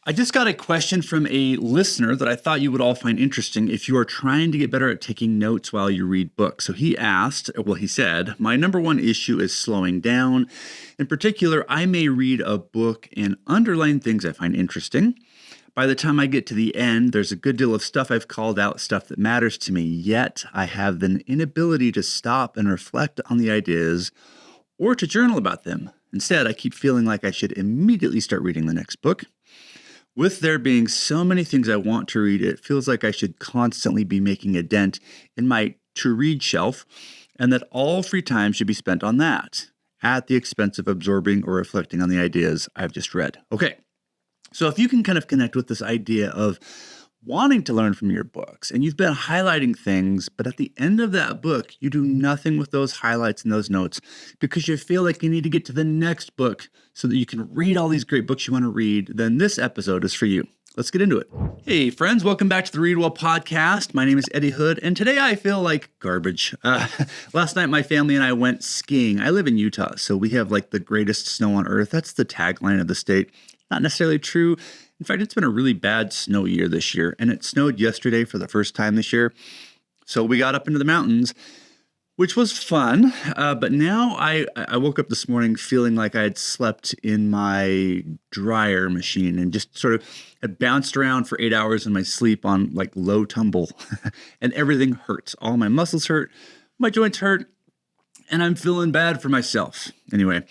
I just got a question from a listener that I thought you would all find interesting if you are trying to get better at taking notes while you read books. So he said, my number one issue is slowing down. In particular, I may read a book and underline things I find interesting. By the time I get to the end, there's a good deal of stuff I've called out, stuff that matters to me, yet I have an inability to stop and reflect on the ideas or to journal about them. Instead, I keep feeling like I should immediately start reading the next book. With there being so many things I want to read, it feels like I should constantly be making a dent in my to-read shelf, and that all free time should be spent on that, at the expense of absorbing or reflecting on the ideas I've just read. Okay, so if you can kind of connect with this idea of wanting to learn from your books, and you've been highlighting things, but at the end of that book, you do nothing with those highlights and those notes because you feel like you need to get to the next book so that you can read all these great books you want to read, then this episode is for you. Let's get into it. Hey, friends, welcome back to the Read Well podcast. My name is Eddy Hood, and today I feel like garbage. Last night, my family and I went skiing. I live in Utah, so we have like the greatest snow on earth. That's the tagline of the state. Not necessarily true. In fact, it's been a really bad snow year this year, and it snowed yesterday for the first time this year. So we got up into the mountains, which was fun. But now I woke up this morning feeling like I had slept in my dryer machine and just sort of had bounced around for 8 hours in my sleep on like low tumble, and everything hurts. All my muscles hurt, my joints hurt, and I'm feeling bad for myself. Anyway,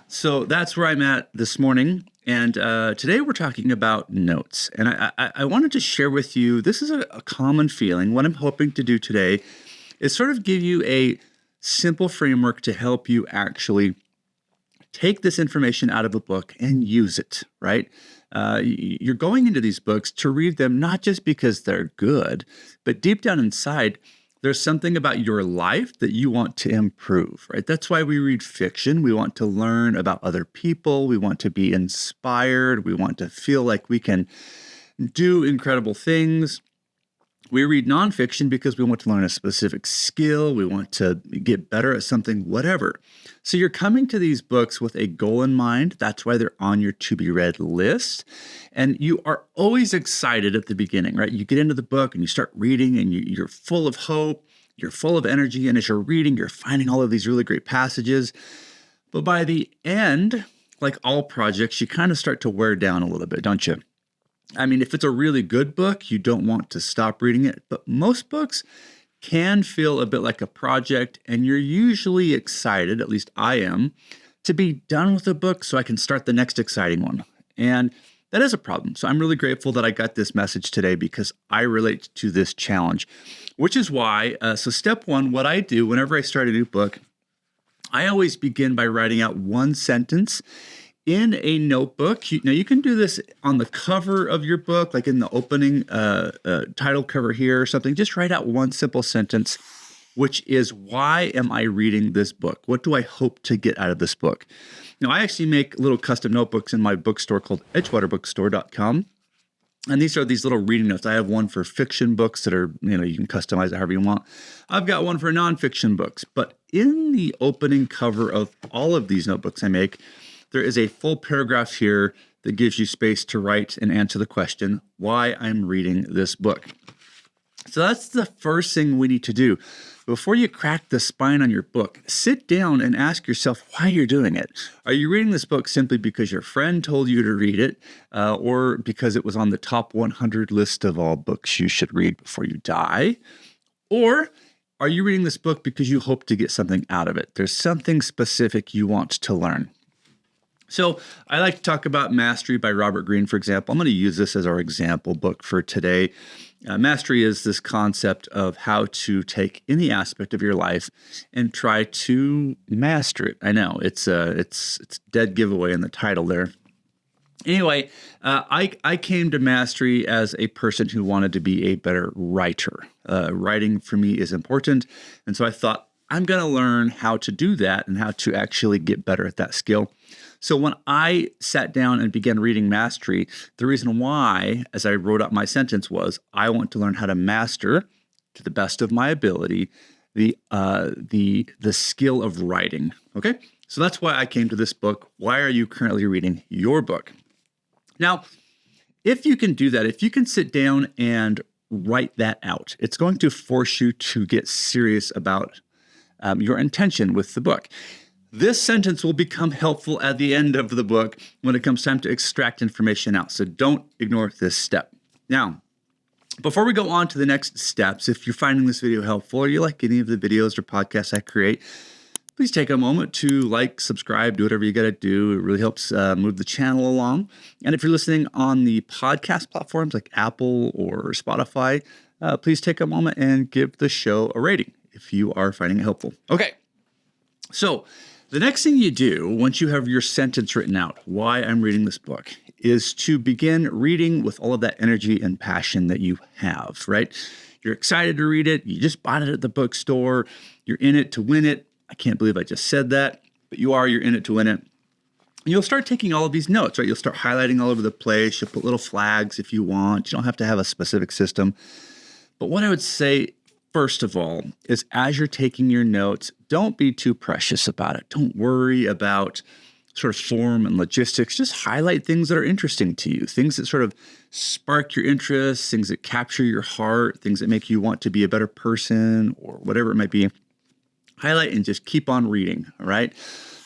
so that's where I'm at this morning. And today we're talking about notes. And I wanted to share with you, this is a common feeling. What I'm hoping to do today is sort of give you a simple framework to help you actually take this information out of a book and use it, right? You're going into these books to read them not just because they're good, but deep down inside, there's something about your life that you want to improve, right? That's why we read fiction. We want to learn about other people. We want to be inspired. We want to feel like we can do incredible things. We read nonfiction because we want to learn a specific skill. We want to get better at something, whatever. So you're coming to these books with a goal in mind. That's why they're on your to-be-read list. And you are always excited at the beginning, right? You get into the book and you start reading and you're full of hope. You're full of energy. And as you're reading, you're finding all of these really great passages. But by the end, like all projects, you kind of start to wear down a little bit, don't you? I mean, if it's a really good book, you don't want to stop reading it. But most books can feel a bit like a project, and you're usually excited, at least I am, to be done with the book so I can start the next exciting one. And that is a problem. So I'm really grateful that I got this message today because I relate to this challenge, which is why, so step one, what I do whenever I start a new book, I always begin by writing out one sentence in a notebook. Now, you can do this on the cover of your book, like in the opening title cover here or something. Just write out one simple sentence, which is, why am I reading this book? What do I hope to get out of this book? Now, I actually make little custom notebooks in my bookstore called edgewaterbookstore.com. And these are these little reading notes. I have one for fiction books that are, you can customize it however you want. I've got one for nonfiction books. But in the opening cover of all of these notebooks I make, there is a full paragraph here that gives you space to write and answer the question, why I'm reading this book. So that's the first thing we need to do. Before you crack the spine on your book, sit down and ask yourself why you're doing it. Are you reading this book simply because your friend told you to read it, or because it was on the top 100 list of all books you should read before you die? Or are you reading this book because you hope to get something out of it? There's something specific you want to learn. So I like to talk about Mastery by Robert Greene, for example. I'm going to use this as our example book for today. Mastery is this concept of how to take any aspect of your life and try to master it. I know it's dead giveaway in the title there. Anyway, I came to Mastery as a person who wanted to be a better writer. Writing for me is important, and so I thought, I'm going to learn how to do that and how to actually get better at that skill. So when I sat down and began reading Mastery, the reason why, as I wrote out my sentence, was I want to learn how to master, to the best of my ability, the skill of writing. Okay, so that's why I came to this book. Why are you currently reading your book? Now, if you can do that, if you can sit down and write that out, it's going to force you to get serious about your intention with the book. This sentence will become helpful at the end of the book when it comes time to extract information out. So don't ignore this step. Now, before we go on to the next steps, if you're finding this video helpful or you like any of the videos or podcasts I create, please take a moment to like, subscribe, do whatever you got to do. It really helps move the channel along. And if you're listening on the podcast platforms like Apple or Spotify, please take a moment and give the show a rating if you are finding it helpful. Okay, so the next thing you do once you have your sentence written out, why I'm reading this book, is to begin reading with all of that energy and passion that you have, right? You're excited to read it. You just bought it at the bookstore. You're in it to win it. I can't believe I just said that, but you're in it to win it. And you'll start taking all of these notes, right? You'll start highlighting all over the place. You'll put little flags if you want. You don't have to have a specific system. But what I would say, first of all, is as you're taking your notes, don't be too precious about it. Don't worry about sort of form and logistics. Just highlight things that are interesting to you, things that sort of spark your interest, things that capture your heart, things that make you want to be a better person or whatever it might be. Highlight and just keep on reading, all right?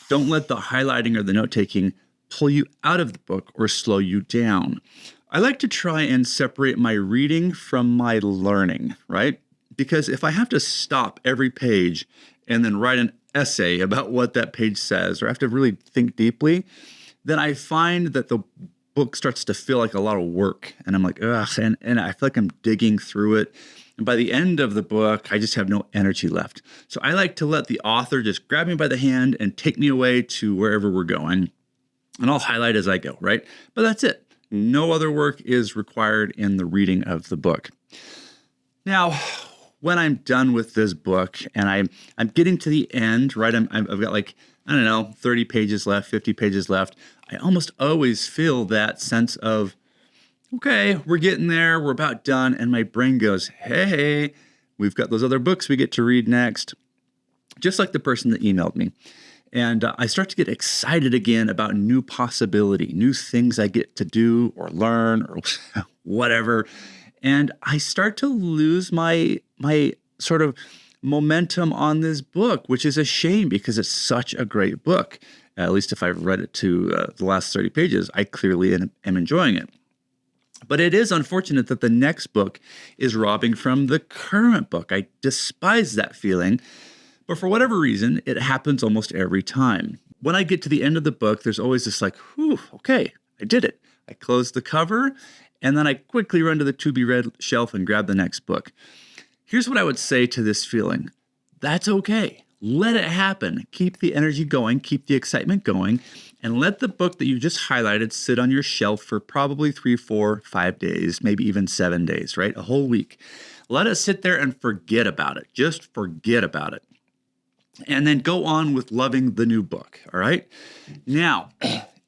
Don't let the highlighting or the note-taking pull you out of the book or slow you down. I like to try and separate my reading from my learning, right? Because if I have to stop every page and then write an essay about what that page says, or I have to really think deeply, then I find that the book starts to feel like a lot of work. And I'm like, ugh, and I feel like I'm digging through it. And by the end of the book, I just have no energy left. So I like to let the author just grab me by the hand and take me away to wherever we're going. And I'll highlight as I go, right? But that's it. No other work is required in the reading of the book. Now, when I'm done with this book and I'm getting to the end, right? I've got like, 30 pages left, 50 pages left. I almost always feel that sense of, okay, we're getting there, we're about done. And my brain goes, hey, we've got those other books we get to read next. Just like the person that emailed me. And I start to get excited again about new possibility, new things I get to do or learn or whatever. And I start to lose my sort of momentum on this book, which is a shame because it's such a great book. At least if I've read it to the last 30 pages, I clearly am enjoying it. But it is unfortunate that the next book is robbing from the current book. I despise that feeling. But for whatever reason, it happens almost every time. When I get to the end of the book, there's always this like, whew, okay, I did it. I close the cover, and then I quickly run to the to-be-read shelf and grab the next book. Here's what I would say to this feeling. That's okay. Let it happen. Keep the energy going, keep the excitement going, and let the book that you just highlighted sit on your shelf for probably 3, 4, 5 days, maybe even 7 days, right? A whole week. Let it sit there and forget about it. Just forget about it. And then go on with loving the new book, all right? Now,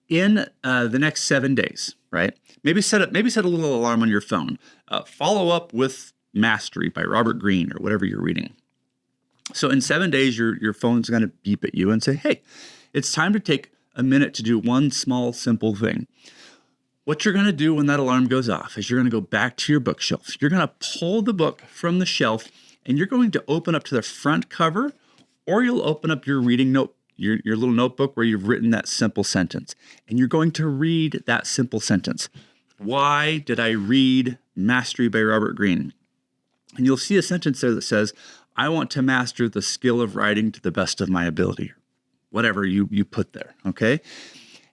in the next 7 days, right? Maybe set a little alarm on your phone. Follow up with Mastery by Robert Greene or whatever you're reading. So in 7 days, your phone's going to beep at you and say, hey, it's time to take a minute to do one small, simple thing. What you're going to do when that alarm goes off is you're going to go back to your bookshelf. You're going to pull the book from the shelf, and you're going to open up to the front cover, or you'll open up your reading note, your little notebook where you've written that simple sentence. And you're going to read that simple sentence. Why did I read Mastery by Robert Greene? And you'll see a sentence there that says, I want to master the skill of writing to the best of my ability. Whatever you put there, okay?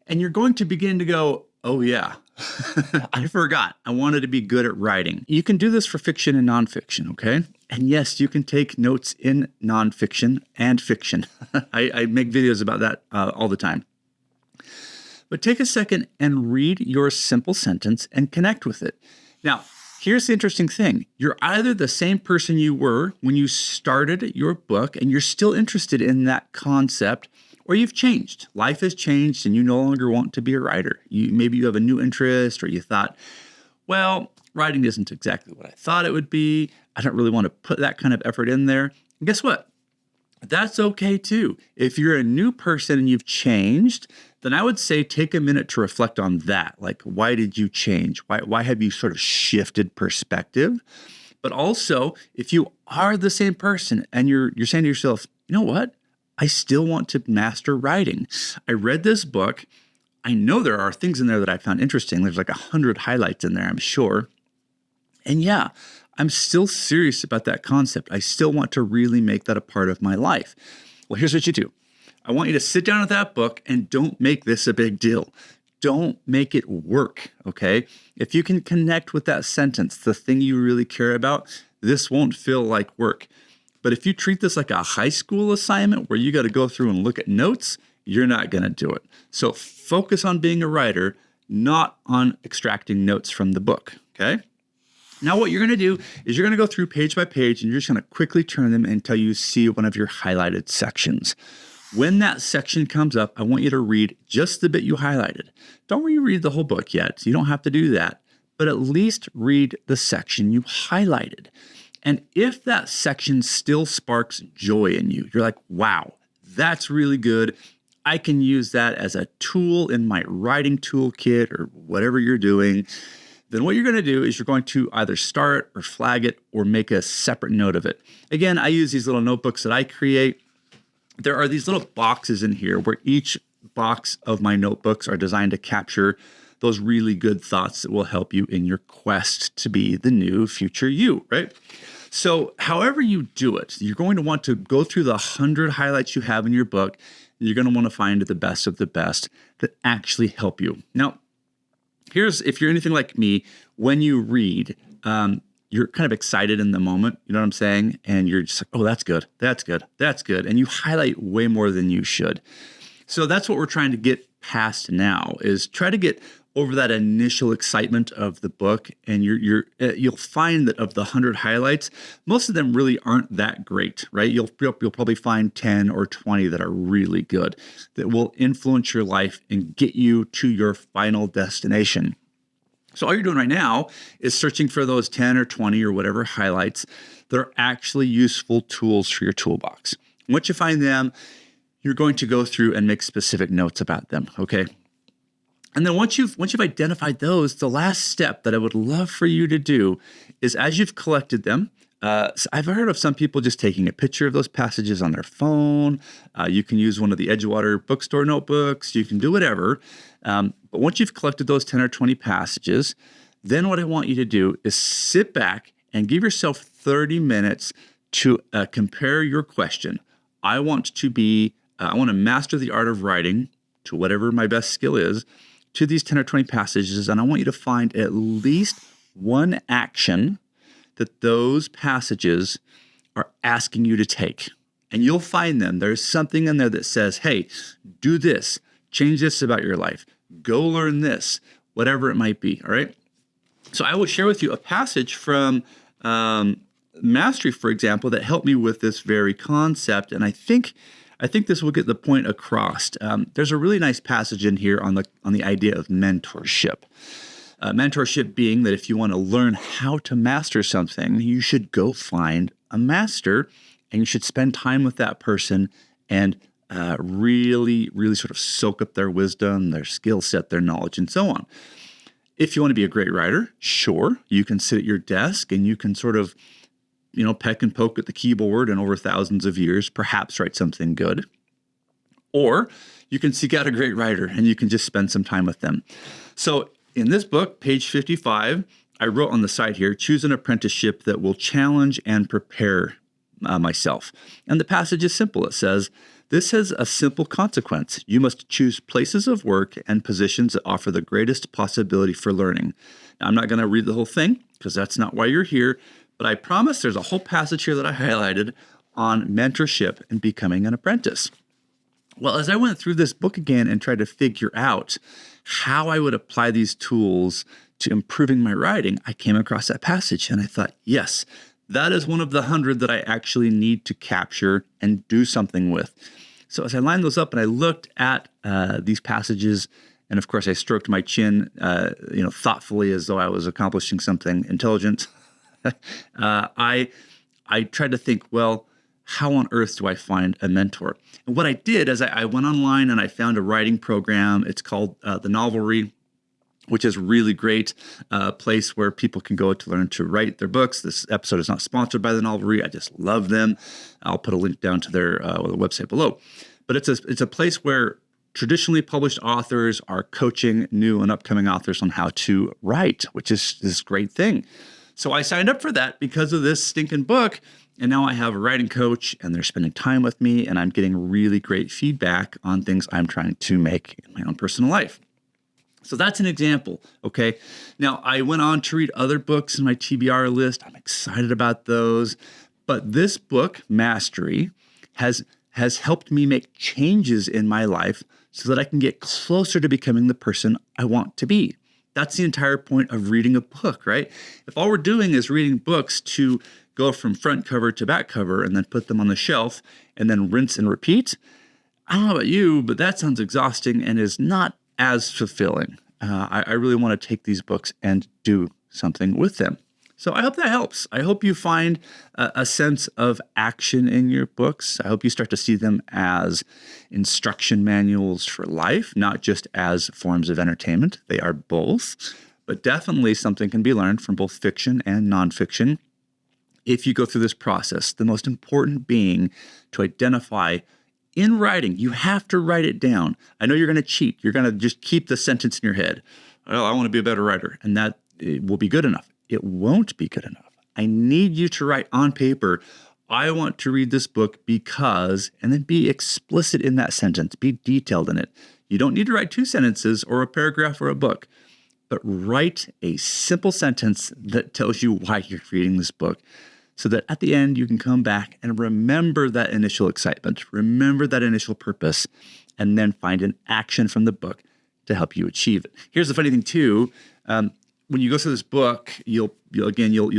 And you're going to begin to go, oh yeah, I forgot. I wanted to be good at writing. You can do this for fiction and nonfiction, okay? And yes, you can take notes in nonfiction and fiction. I make videos about that all the time. But take a second and read your simple sentence and connect with it. Now, here's the interesting thing. You're either the same person you were when you started your book and you're still interested in that concept, or you've changed. Life has changed and you no longer want to be a writer. Maybe you have a new interest, or you thought, well, writing isn't exactly what I thought it would be. I don't really want to put that kind of effort in there. And guess what? That's okay too. If you're a new person and you've changed, then I would say take a minute to reflect on that. Like, why did you change? Why have you sort of shifted perspective? But also, if you are the same person and you're saying to yourself, you know what? I still want to master writing. I read this book. I know there are things in there that I found interesting. There's like 100 highlights in there, I'm sure. And yeah, I'm still serious about that concept. I still want to really make that a part of my life. Well, here's what you do. I want you to sit down with that book and don't make this a big deal. Don't make it work, okay? If you can connect with that sentence, the thing you really care about, this won't feel like work. But if you treat this like a high school assignment where you got to go through and look at notes, you're not going to do it. So focus on being a writer, not on extracting notes from the book, okay? Now what you're going to do is you're going to go through page by page and you're just going to quickly turn them until you see one of your highlighted sections. When that section comes up, I want you to read just the bit you highlighted. Don't reread the whole book yet. You don't have to do that, but at least read the section you highlighted. And if that section still sparks joy in you, you're like, wow, that's really good. I can use that as a tool in my writing toolkit or whatever you're doing. Then what you're going to do is you're going to either start or flag it or make a separate note of it. Again, I use these little notebooks that I create. There are these little boxes in here where each box of my notebooks are designed to capture those really good thoughts that will help you in your quest to be the new future you, right? So however you do it, you're going to want to go through the 100 highlights you have in your book. You're going to want to find the best of the best that actually help you. Now, if you're anything like me, when you read, you're kind of excited in the moment, you know what I'm saying? And you're just like, oh, that's good, that's good, that's good. And you highlight way more than you should. So that's what we're trying to get past now, is try to get over that initial excitement of the book. And you'll find that of the 100 highlights, most of them really aren't that great, right? You'll probably find 10 or 20 that are really good, that will influence your life and get you to your final destination. So all you're doing right now is searching for those 10 or 20 or whatever highlights that are actually useful tools for your toolbox. Once you find them, you're going to go through and make specific notes about them, okay? And then once you've identified those, the last step that I would love for you to do is, as you've collected them, I've heard of some people just taking a picture of those passages on their phone. You can use one of the Edgewater bookstore notebooks. You can do whatever. But once you've collected those 10 or 20 passages, then what I want you to do is sit back and give yourself 30 minutes to compare your question. I want to master the art of writing to whatever my best skill is, to these 10 or 20 passages, and I want you to find at least one action that those passages are asking you to take. And you'll find them. There's something in there that says, hey, do this, change this about your life, go learn this, whatever it might be, all right? So I will share with you a passage from Mastery, for example, that helped me with this very concept, and I think this will get the point across. There's a really nice passage in here on the idea of mentorship. Mentorship being that if you want to learn how to master something, you should go find a master and you should spend time with that person and really, really sort of soak up their wisdom, their skill set, their knowledge, and so on. If you want to be a great writer, sure, you can sit at your desk and you can sort of, peck and poke at the keyboard and over thousands of years, perhaps write something good. Or you can seek out a great writer and you can just spend some time with them. So in this book, page 55, I wrote on the side here, choose an apprenticeship that will challenge and prepare myself. And the passage is simple. It says, this has a simple consequence. You must choose places of work and positions that offer the greatest possibility for learning. Now, I'm not going to read the whole thing because that's not why you're here, but I promise there's a whole passage here that I highlighted on mentorship and becoming an apprentice. Well, as I went through this book again and tried to figure out how I would apply these tools to improving my writing, I came across that passage and I thought, yes, that is one of the 100 that I actually need to capture and do something with. So as I lined those up and I looked at these passages, and of course I stroked my chin, thoughtfully as though I was accomplishing something intelligent, I tried to think, well, how on earth do I find a mentor? And what I did is I went online and I found a writing program. It's called The Novelry, which is a really great place where people can go to learn to write their books. This episode is not sponsored by The Novelry. I just love them. I'll put a link down to their website below. But it's a place where traditionally published authors are coaching new and upcoming authors on how to write, which is this great thing. So I signed up for that because of this stinking book. And now I have a writing coach and they're spending time with me and I'm getting really great feedback on things I'm trying to make in my own personal life. So that's an example, okay? Now, I went on to read other books in my TBR list. I'm excited about those. But this book, Mastery, has helped me make changes in my life so that I can get closer to becoming the person I want to be. That's the entire point of reading a book, right? If all we're doing is reading books to go from front cover to back cover and then put them on the shelf and then rinse and repeat, I don't know about you, but that sounds exhausting and is not as fulfilling. I really want to take these books and do something with them. So I hope that helps. I hope you find a sense of action in your books. I hope you start to see them as instruction manuals for life, not just as forms of entertainment. They are both, but definitely something can be learned from both fiction and nonfiction if you go through this process. The most important being to identify in writing. You have to write it down. I know you're going to cheat. You're going to just keep the sentence in your head. Well, I want to be a better writer, and that it will be good enough. It won't be good enough. I need you to write on paper, I want to read this book because, and then be explicit in that sentence, be detailed in it. You don't need to write 2 sentences or a paragraph or a book, but write a simple sentence that tells you why you're reading this book so that at the end you can come back and remember that initial excitement, remember that initial purpose, and then find an action from the book to help you achieve it. Here's the funny thing too. When you go through this book, you'll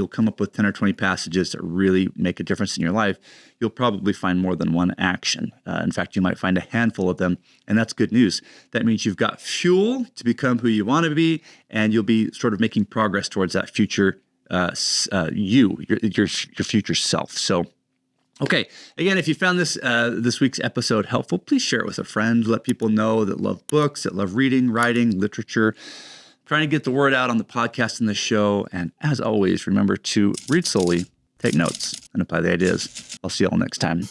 come up with 10 or 20 passages that really make a difference in your life. You'll probably find more than one action. In fact, you might find a handful of them, and that's good news. That means you've got fuel to become who you want to be, and you'll be sort of making progress towards that future your future self. So, okay, again, if you found this week's episode helpful, please share it with a friend. Let people know that love books, that love reading, writing, literature. Trying to get the word out on the podcast and the show. And as always, remember to read slowly, take notes, and apply the ideas. I'll see you all next time.